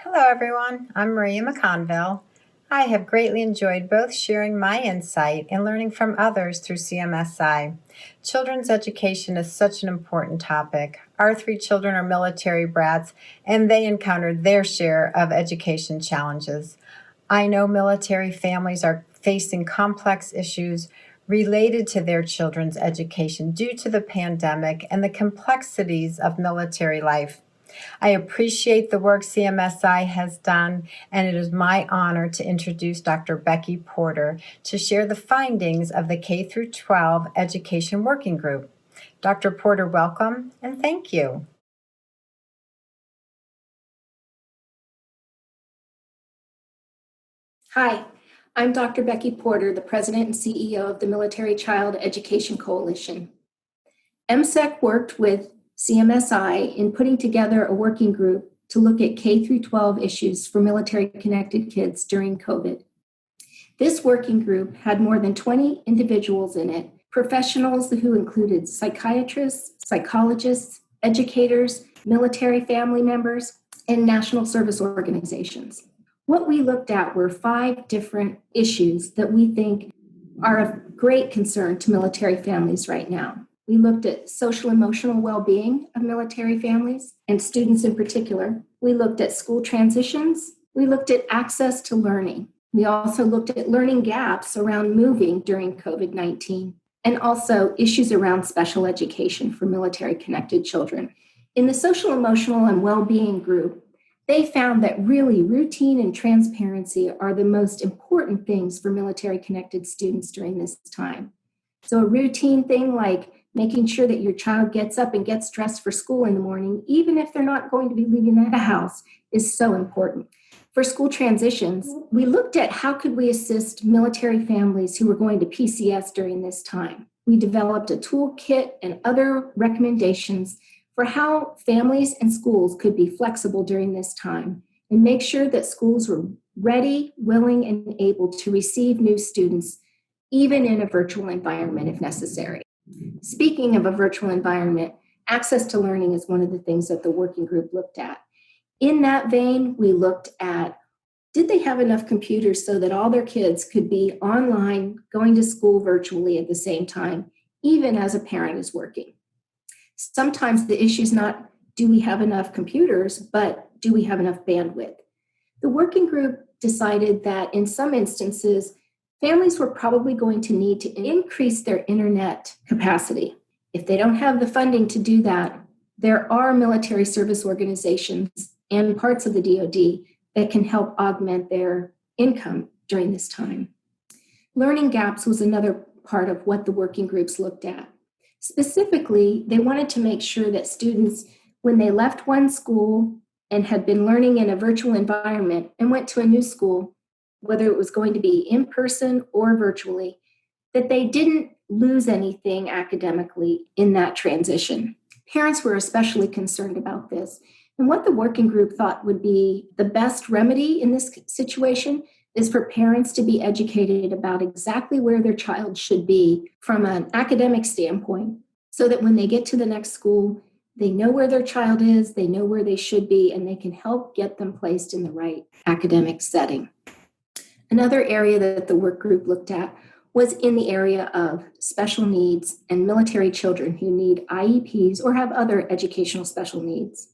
Hello, everyone. I'm Maria McConville. I have greatly enjoyed both sharing my insight and learning from others through CMSI. Children's education is such an important topic. Our three children are military brats, and they encountered their share of education challenges. I know military families are facing complex issues related to their children's education due to the pandemic and the complexities of military life. I appreciate the work CMSI has done, and it is my honor to introduce Dr. Becky Porter to share the findings of the K-12 Education Working Group. Dr. Porter, welcome and thank you. Hi, I'm Dr. Becky Porter, the President and CEO of the Military Child Education Coalition. MSEC worked with CMSI in putting together a working group to look at K-12 issues for military-connected kids during COVID. This working group had more than 20 individuals in it, professionals who included psychiatrists, psychologists, educators, military family members, and national service organizations. What we looked at were 5 different issues that we think are of great concern to military families right now. We looked at social emotional well-being of military families and students in particular. We looked at school transitions. We looked at access to learning. We also looked at learning gaps around moving during COVID-19 and also issues around special education for military-connected children. In the social emotional and well-being group, they found that really routine and transparency are the most important things for military-connected students during this time. So a routine thing like making sure that your child gets up and gets dressed for school in the morning, even if they're not going to be leaving the house, is so important. For school transitions, we looked at how could we assist military families who were going to PCS during this time. We developed a toolkit and other recommendations for how families and schools could be flexible during this time and make sure that schools were ready, willing, and able to receive new students, even in a virtual environment if necessary. Speaking of a virtual environment, access to learning is one of the things that the working group looked at. In that vein, we looked at, did they have enough computers so that all their kids could be online, going to school virtually at the same time, even as a parent is working? Sometimes the issue is not, do we have enough computers, but do we have enough bandwidth? The working group decided that in some instances, families were probably going to need to increase their internet capacity. If they don't have the funding to do that, there are military service organizations and parts of the DoD that can help augment their income during this time. Learning gaps was another part of what the working groups looked at. Specifically, they wanted to make sure that students, when they left one school and had been learning in a virtual environment and went to a new school, whether it was going to be in person or virtually, that they didn't lose anything academically in that transition. Parents were especially concerned about this. And what the working group thought would be the best remedy in this situation is for parents to be educated about exactly where their child should be from an academic standpoint, so that when they get to the next school, they know where their child is, they know where they should be, and they can help get them placed in the right academic setting. Another area that the work group looked at was in the area of special needs and military children who need IEPs or have other educational special needs.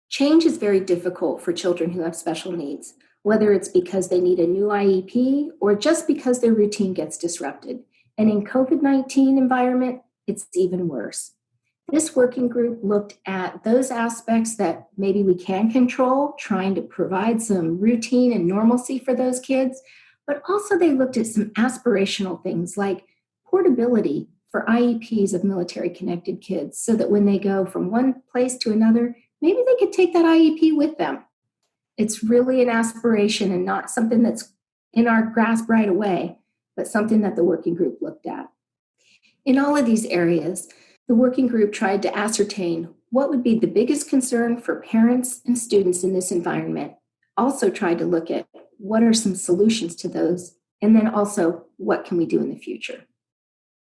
Change is very difficult for children who have special needs, whether it's because they need a new IEP or just because their routine gets disrupted. And in COVID-19 environment, it's even worse. This working group looked at those aspects that maybe we can control, trying to provide some routine and normalcy for those kids, but also they looked at some aspirational things like portability for IEPs of military-connected kids, so that when they go from one place to another, maybe they could take that IEP with them. It's really an aspiration and not something that's in our grasp right away, but something that the working group looked at. In all of these areas, the working group tried to ascertain what would be the biggest concern for parents and students in this environment. Also tried to look at what are some solutions to those, and then also what can we do in the future.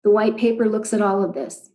The white paper looks at all of this.